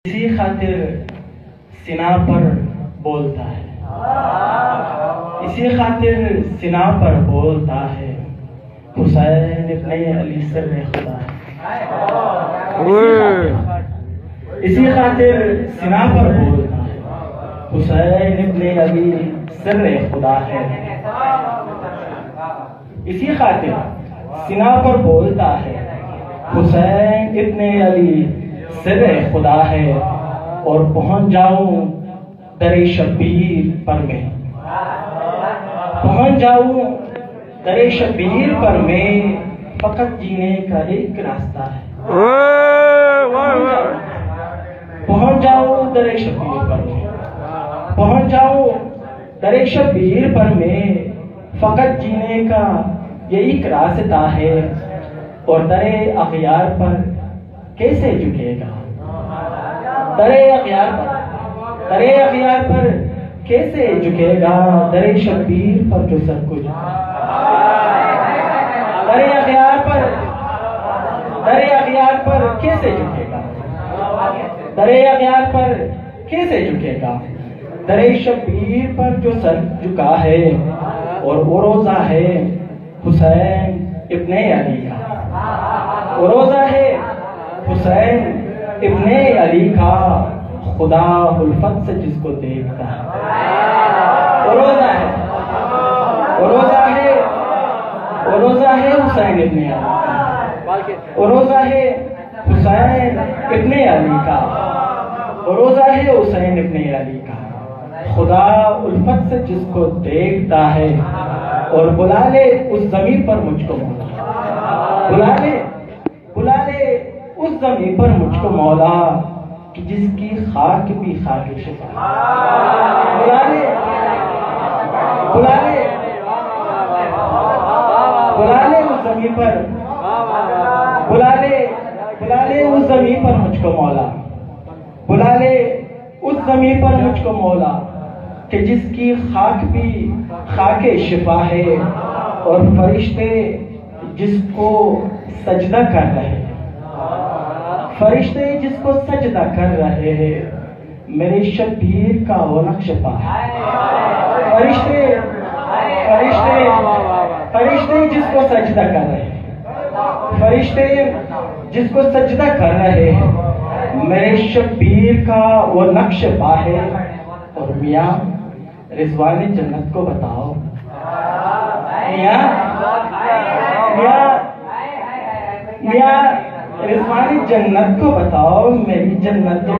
اسی خاطر سنا پر بولتا ہے، اسی خاطر سنا پر بولتا ہے، حسین ابن علی سر خدا ہے۔ اسی خاطر سنا پر بولتا ہے، حسین ابن علی سر خدا ہے۔ اسی خاطر سنا پر بولتا ہے، حسین ابن علی سر خدا ہے۔ اور پہنچ جاؤں در شبیر پر میں، پہنچ جاؤں در شبیر پر میں، فقط جینے کا ایک راستہ ہے۔ پہنچ جاؤں در شبیر پر میں، پہنچ جاؤں در شبیر پر میں، فقط جینے کا یہ ایک راستہ ہے۔ اور در اغیار پر کیسے جھکے گا، در اغیار پر، در اغیار پر کیسے جھکے گا، در شبیر پر جو سر کو در اغیار پر، در اغیار پر کیسے جھکے گا، در اغیار پر کیسے جھکے گا، در شبیر پر جو سر جھکا ہے۔ اور وہ روزہ ہے حسین ابن علی کا، وہ روزہ ہے حسین ابن علی کا، خدا الفت سے جس کو دیکھتا ہے۔ وہ روزہ ہے، وہ روزہ ہے، وہ روزہ ہے حسین ابن علی کا، وہ روزہ ہے حسین ابن علی کا، وہ روزہ ہے حسین ابن علی کا، خدا الفت سے جس کو دیکھتا ہے۔ اور بلا لے اس زمین پر مجھ کو مولا، بلا لے، بلا لے اس زمین پر مجھ کو مولا، کہ جس کی خاک بھی خاک شفا۔ بلا لے، بلا لے، بلا لے اس زمین پر، بلا لے، بلا لے اس زمین پر مجھ کو مولا، بلا لے اس زمین پر مجھ کو مولا، کہ جس کی خاک بھی خاک شفا ہے۔ اور فرشتے جس کو سجدہ کر رہے ہیں، فرشتے جس کو سجدہ کر رہے ہیں، میرے شبیر کا وہ نقش پا ہے۔ فرشتے، فرشتے، فرشتے جس کو سجدہ کر رہے ہیں، فرشتے جس کو سجدہ کر رہے ہیں، میرے شبیر کا وہ نقش پا ہے۔ اور میاں رضوان جنت کو بتاؤ، میاں میاں رضوان جنت کو بتاؤ، میری جنت